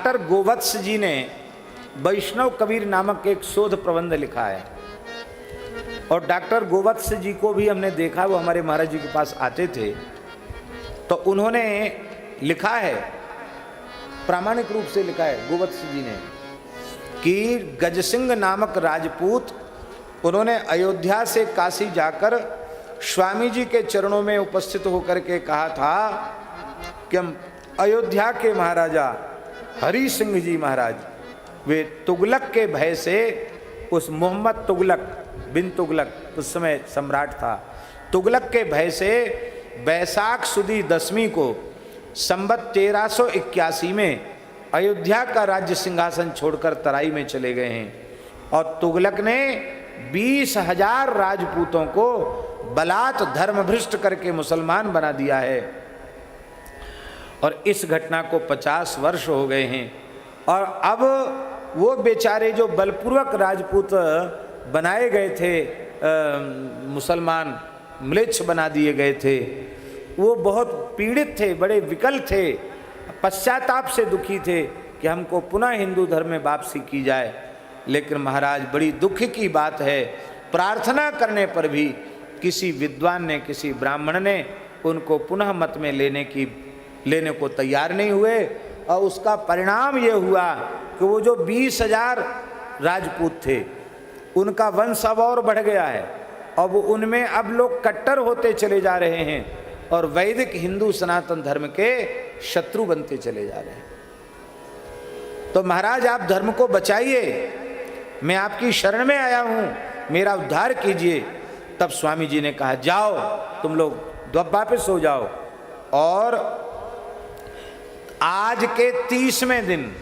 Doctor गोवत्स जी ने वैष्णव कबीर नामक एक शोध प्रबंध लिखा है। और डॉक्टर गोवत्स जी को भी हमने देखा, वो हमारे महाराज जी के पास आते थे, तो उन्होंने लिखा है, प्रामाणिक रूप से लिखा है गोवत्स जी ने, कि गजसिंह नामक राजपूत, उन्होंने अयोध्या से काशी जाकर स्वामी जी के चरणों में उपस्थित होकर के कहा था कि हम अयोध्या के महाराजा हरि सिंह जी महाराज, वे तुगलक के भय से, उस मोहम्मद तुगलक बिन तुगलक उस समय सम्राट था, तुगलक के भय से बैसाख सुदी 10वीं को संवत 1381 में अयोध्या का राज्य सिंहासन छोड़कर तराई में चले गए हैं। और तुगलक ने 20,000 राजपूतों को बलात् धर्मभ्रष्ट करके मुसलमान बना दिया है। और इस घटना को 50 वर्ष हो गए हैं। और अब वो बेचारे जो बलपूर्वक राजपूत बनाए गए थे, मुसलमान म्लेच्छ बना दिए गए थे, वो बहुत पीड़ित थे, बड़े विकल थे, पश्चाताप से दुखी थे कि हमको पुनः हिंदू धर्म में वापसी की जाए। लेकिन महाराज, बड़ी दुख की बात है, प्रार्थना करने पर भी किसी विद्वान ने, किसी ब्राह्मण ने उनको पुनः मत में लेने को तैयार नहीं हुए। और उसका परिणाम ये हुआ कि वो जो 20,000 राजपूत थे, उनका वंश अब और बढ़ गया है। अब उनमें अब लोग कट्टर होते चले जा रहे हैं और वैदिक हिंदू सनातन धर्म के शत्रु बनते चले जा रहे हैं। तो महाराज, आप धर्म को बचाइए, मैं आपकी शरण में आया हूं, मेरा उद्धार कीजिए। तब स्वामी जी ने कहा, जाओ तुम लोग वापस हो जाओ। और आज के 30वें दिन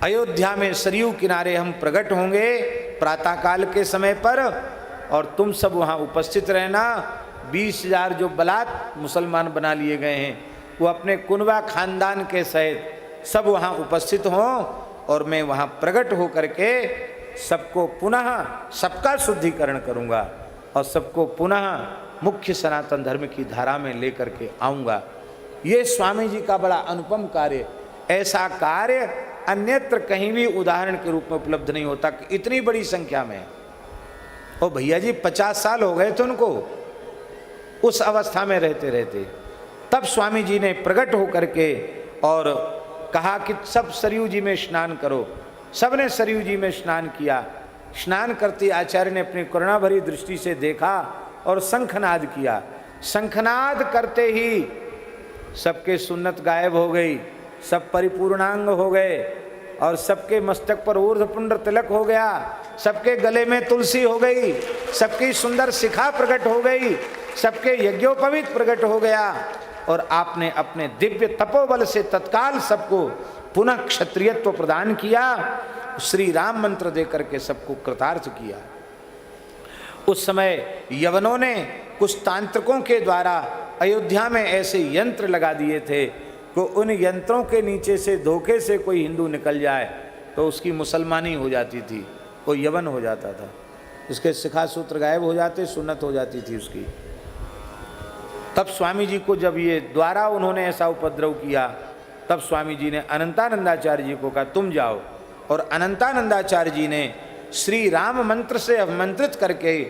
अयोध्या में सरयू किनारे हम प्रकट होंगे प्रातःकाल के समय पर, और तुम सब वहां उपस्थित रहना। 20,000 जो बलात् मुसलमान बना लिए गए हैं, वो अपने कुनबा खानदान के सहित सब वहां उपस्थित हों, और मैं वहां प्रकट होकर के सबको पुनः, सबका शुद्धिकरण करूंगा और सबको पुनः मुख्य सनातन धर्म की धारा में लेकर के आऊंगा। ये स्वामी जी का बड़ा अनुपम कार्य, ऐसा कार्य अन्यत्र कहीं भी उदाहरण के रूप में उपलब्ध नहीं होता कि इतनी बड़ी संख्या में। ओ भैया जी, 50 साल हो गए थे उनको उस अवस्था में रहते रहते। तब स्वामी जी ने प्रकट होकर के और कहा कि सब सरयू जी में स्नान करो। सबने सरयू जी में स्नान किया। स्नान करते आचार्य ने अपनी करुणा भरी दृष्टि से देखा और शंखनाद किया। शंखनाद करते ही सबके सुन्नत गायब हो गई, सब परिपूर्णांग हो गए, और सबके मस्तक पर ऊर्ध्वपुंड्र तिलक हो गया, सबके गले में तुलसी हो गई, सबकी सुंदर शिखा प्रकट हो गई, सबके यज्ञोपवीत प्रकट हो गया। और आपने अपने दिव्य तपोबल से तत्काल सबको पुनः क्षत्रियत्व प्रदान किया, श्री राम मंत्र देकर के सबको कृतार्थ किया। उस समय यवनों ने कुछ तांत्रिकों के द्वारा अयोध्या में ऐसे यंत्र लगा दिए थे कि उन यंत्रों के नीचे से धोखे से कोई हिंदू निकल जाए तो उसकी मुसलमानी हो जाती थी, वो यवन हो जाता था, उसके शिखा सूत्र गायब हो जाते, सुन्नत हो जाती थी उसकी। तब स्वामी जी को जब ये द्वारा उन्होंने ऐसा उपद्रव किया, तब स्वामी जी ने अनंतानंदाचार्य जी को कहा, तुम जाओ। और अनंतानंदाचार्य जी ने श्री राम मंत्र से अभिमंत्रित करके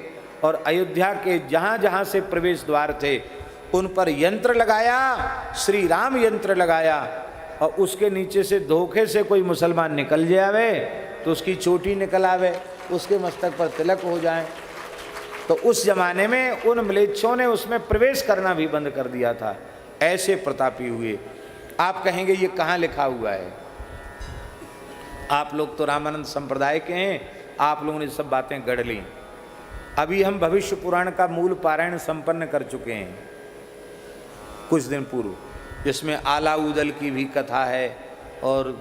और अयोध्या के जहाँ जहाँ से प्रवेश द्वार थे उन पर यंत्र लगाया, श्री राम यंत्र लगाया, और उसके नीचे से धोखे से कोई मुसलमान निकल जावे तो उसकी चोटी निकल आवे, उसके मस्तक पर तिलक हो जाए। तो उस जमाने में उन म्लेच्छों ने उसमें प्रवेश करना भी बंद कर दिया था। ऐसे प्रतापी हुए। आप कहेंगे ये कहाँ लिखा हुआ है? आप लोग तो रामानंद संप्रदाय के हैं, आप लोगों ने सब बातें गढ़ ली। अभी हम भविष्य पुराण का मूल पारायण संपन्न कर चुके हैं कुछ दिन पूर्व, जिसमें आला उदल की भी कथा है, और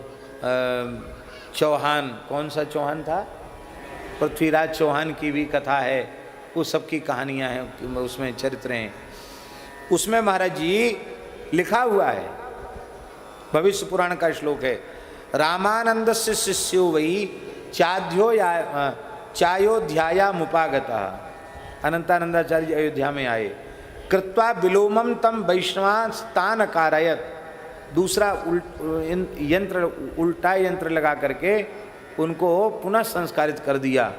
चौहान, कौन सा चौहान था, पृथ्वीराज चौहान की भी कथा है, वो सब की कहानियाँ हैं, उसमें चरित्र हैं। उसमें महाराज जी लिखा हुआ है, भविष्य पुराण का श्लोक है, रामानंद से शिष्यो वही चायोध्याया मुपागता। अनंतानंदाचार्य जी अयोध्या में आए, कृत्वा विलोमम तम वैष्णवा स्थान कारयत, दूसरा यंत्र, उल्टा यंत्र लगा करके उनको पुनः संस्कारित कर दिया।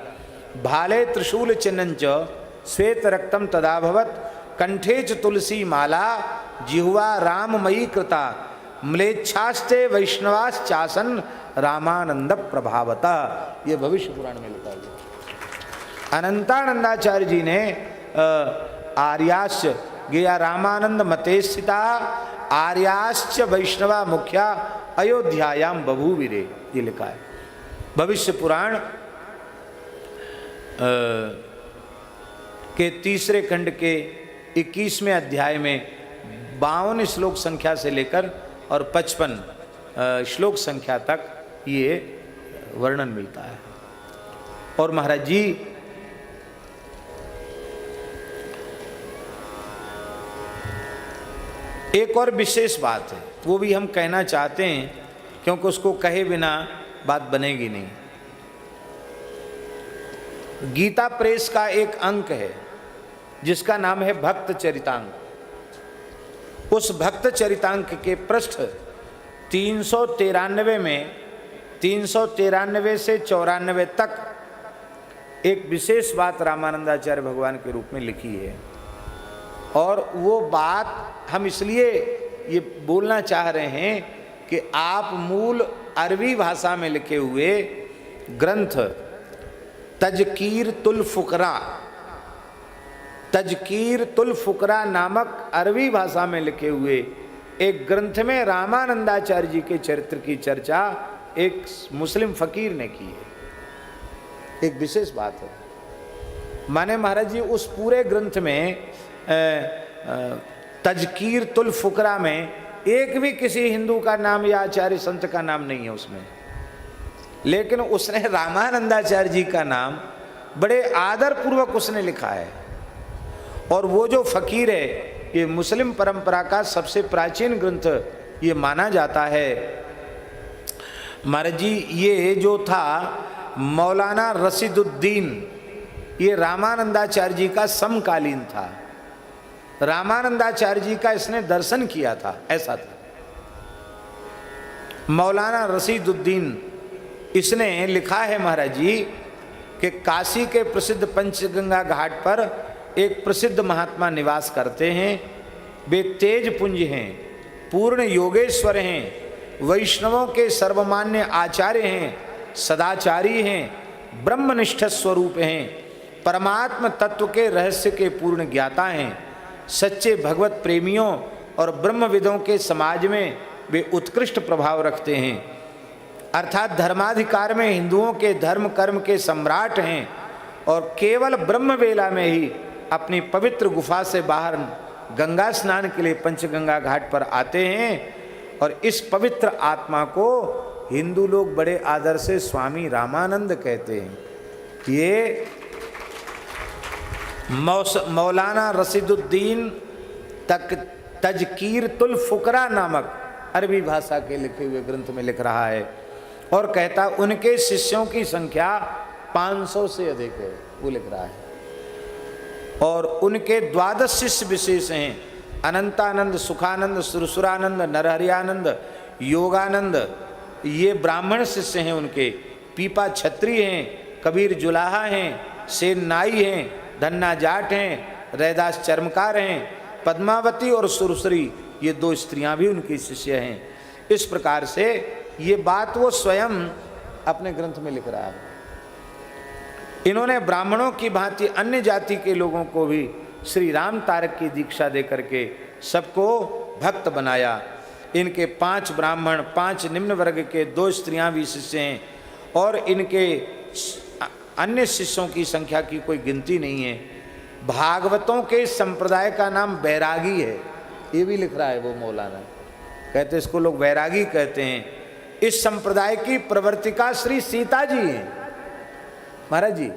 भाले त्रिशूल चिन्हंच श्वेत रक्तम तदाभवत कंठे च तुलसी माला जिह्वा राममयी कृता म्लेच्छास्ते वैष्णवाश्चासन रामानंद प्रभावता। ये भविष्य पुराण में लिखा गया। अनंतानंदाचार्य जी ने आर्याश्च गया रामानंद मते स्थिता आर्याश्च वैष्णवा मुख्या अयोध्यायाम बभूविरे, ये लिखा है। भविष्य पुराण के तीसरे खंड के 21वें अध्याय में 52 श्लोक संख्या से लेकर और 55 श्लोक संख्या तक ये वर्णन मिलता है। और महाराज जी एक और विशेष बात है, वो भी हम कहना चाहते हैं, क्योंकि उसको कहे बिना बात बनेगी नहीं। गीता प्रेस का एक अंक है जिसका नाम है भक्त चरितांक। उस भक्त चरितांक के पृष्ठ 393 में 393 से 94 तक एक विशेष बात रामानंदाचार्य भगवान के रूप में लिखी है। और वो बात हम इसलिए ये बोलना चाह रहे हैं कि आप मूल अरबी भाषा में लिखे हुए ग्रंथ तजकीरतुल फुकरा नामक अरबी भाषा में लिखे हुए एक ग्रंथ में रामानंदाचार्य जी के चरित्र की चर्चा एक मुस्लिम फकीर ने की है। एक विशेष बात है। माने महाराज जी उस पूरे ग्रंथ में तजकीरतुल फुकरा में एक भी किसी हिंदू का नाम या आचार्य संत का नाम नहीं है उसमें, लेकिन उसने रामानंदाचार्य जी का नाम बड़े आदर पूर्वक उसने लिखा है। और वो जो फकीर है, ये मुस्लिम परंपरा का सबसे प्राचीन ग्रंथ ये माना जाता है। महाराज जी ये जो था मौलाना रशीदुद्दीन, ये रामानंदाचार्य जी का समकालीन था। रामानंदाचार्य जी का इसने दर्शन किया था, ऐसा था। मौलाना रशीदुद्दीन इसने लिखा है महाराज जी कि काशी के प्रसिद्ध पंचगंगा घाट पर एक प्रसिद्ध महात्मा निवास करते हैं। वे तेज पुंज हैं, पूर्ण योगेश्वर हैं, वैष्णवों के सर्वमान्य आचार्य हैं, सदाचारी हैं, ब्रह्मनिष्ठ स्वरूप हैं, परमात्म तत्व के रहस्य के पूर्ण ज्ञाता हैं, सच्चे भगवत प्रेमियों और ब्रह्मविदों के समाज में वे उत्कृष्ट प्रभाव रखते हैं। अर्थात धर्माधिकार में हिंदुओं के धर्म कर्म के सम्राट हैं और केवल ब्रह्मवेला में ही अपनी पवित्र गुफा से बाहर गंगा स्नान के लिए पंचगंगा घाट पर आते हैं। और इस पवित्र आत्मा को हिंदू लोग बड़े आदर से स्वामी रामानंद कहते हैं। ये मौलाना रशीदुद्दीन तजकीरतुल फुकरा नामक अरबी भाषा के लिखे हुए ग्रंथ में लिख रहा है। और कहता उनके शिष्यों की संख्या 500 से अधिक है, वो लिख रहा है। और उनके 12 शिष्य विशेष हैं, अनंतानंद, सुखानंद, सुरसुरानंद, नरहरियानंद, योगानंद, ये ब्राह्मण शिष्य हैं उनके। पीपा छत्री हैं, कबीर जुलाहा हैं, सेन नाई हैं, धन्ना जाट हैं, रैदास चर्मकार हैं, पद्मावती और सुरसुरी, ये 2 स्त्रियां भी उनकी शिष्य हैं। इस प्रकार से ये बात वो स्वयं अपने ग्रंथ में लिख रहा है। इन्होंने ब्राह्मणों की भांति अन्य जाति के लोगों को भी श्री राम तारक की दीक्षा दे करके सबको भक्त बनाया। इनके 5 ब्राह्मण, 5 निम्न वर्ग के, 2 स्त्रियां भी शिष्य हैं। और इनके अन्य शिष्यों की संख्या की कोई गिनती नहीं है। भागवतों के संप्रदाय का नाम बैरागी है, ये भी लिख रहा है वो मौलाना। कहते इसको लोग बैरागी कहते हैं। इस संप्रदाय की प्रवर्तिका श्री सीता जी हैं महाराज जी,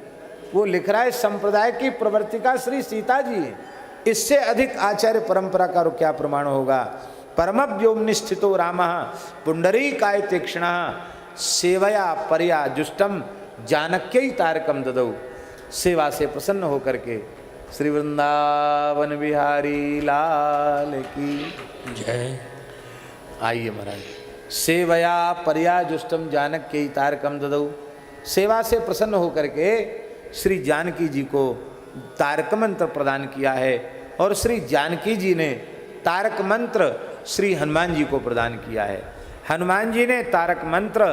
वो लिख रहा है संप्रदाय की प्रवर्तिका श्री सीता जी हैं। इससे अधिक आचार्य परंपरा का क्या प्रमाण होगा। परमव्योमनि स्थितो रामः पुंडरीकाय तीक्ष्णः सेवया परया जुष्टम जानक्यै तारकम ददौ। सेवा से प्रसन्न होकर के श्री वृंदावन बिहारी लाल की जय। आइए महाराज। सेवया पर्याजुष्टम जानक के तारकम ददौ, सेवा से प्रसन्न होकर के श्री जानकी जी को तारक मंत्र प्रदान किया है और श्री जानकी जी ने तारक मंत्र श्री हनुमान जी को प्रदान किया है। हनुमान जी ने तारक मंत्र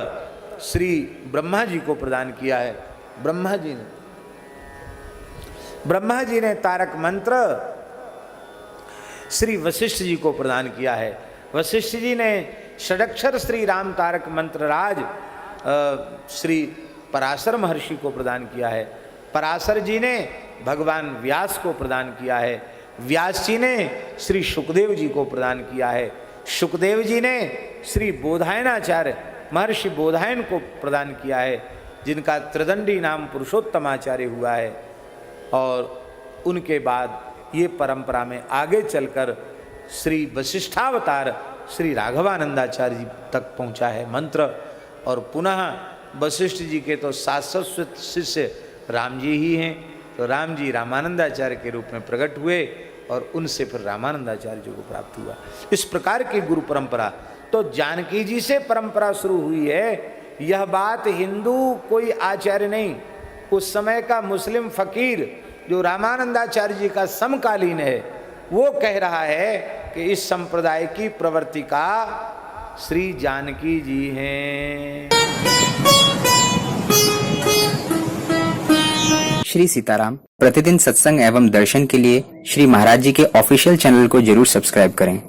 श्री ब्रह्मा जी को प्रदान किया है। ब्रह्मा जी ने तारक मंत्र श्री वशिष्ठ जी को प्रदान किया है। वशिष्ठ जी ने षडक्षर श्री राम तारक मंत्र राज श्री पराशर महर्षि को प्रदान किया है। पराशर जी ने भगवान व्यास को प्रदान किया है। व्यास जी ने श्री सुखदेव जी को प्रदान किया है। सुखदेव जी ने श्री बोधायनाचार्य महर्षि बोधायन को प्रदान किया है, जिनका त्रिदंडी नाम पुरुषोत्तमाचार्य हुआ है। और उनके बाद ये परंपरा में आगे चलकर श्री वशिष्ठावतार श्री राघवानंदाचार्य जी तक पहुंचा है मंत्र। और पुनः वशिष्ठ जी के तो शाश्वत शिष्य राम जी ही हैं, तो राम जी रामानंदाचार्य के रूप में प्रकट हुए और उनसे फिर रामानंदाचार्य जी को प्राप्त हुआ। इस प्रकार की गुरु परंपरा तो जानकी जी से परंपरा शुरू हुई है। यह बात हिंदू कोई आचार्य नहीं, उस समय का मुस्लिम फकीर जो रामानंदाचार्य जी का समकालीन है वो कह रहा है कि इस संप्रदाय की प्रवर्तिका श्री जानकी जी हैं। श्री सीताराम प्रतिदिन सत्संग एवं दर्शन के लिए श्री महाराज जी के ऑफिशियल चैनल को जरूर सब्सक्राइब करें।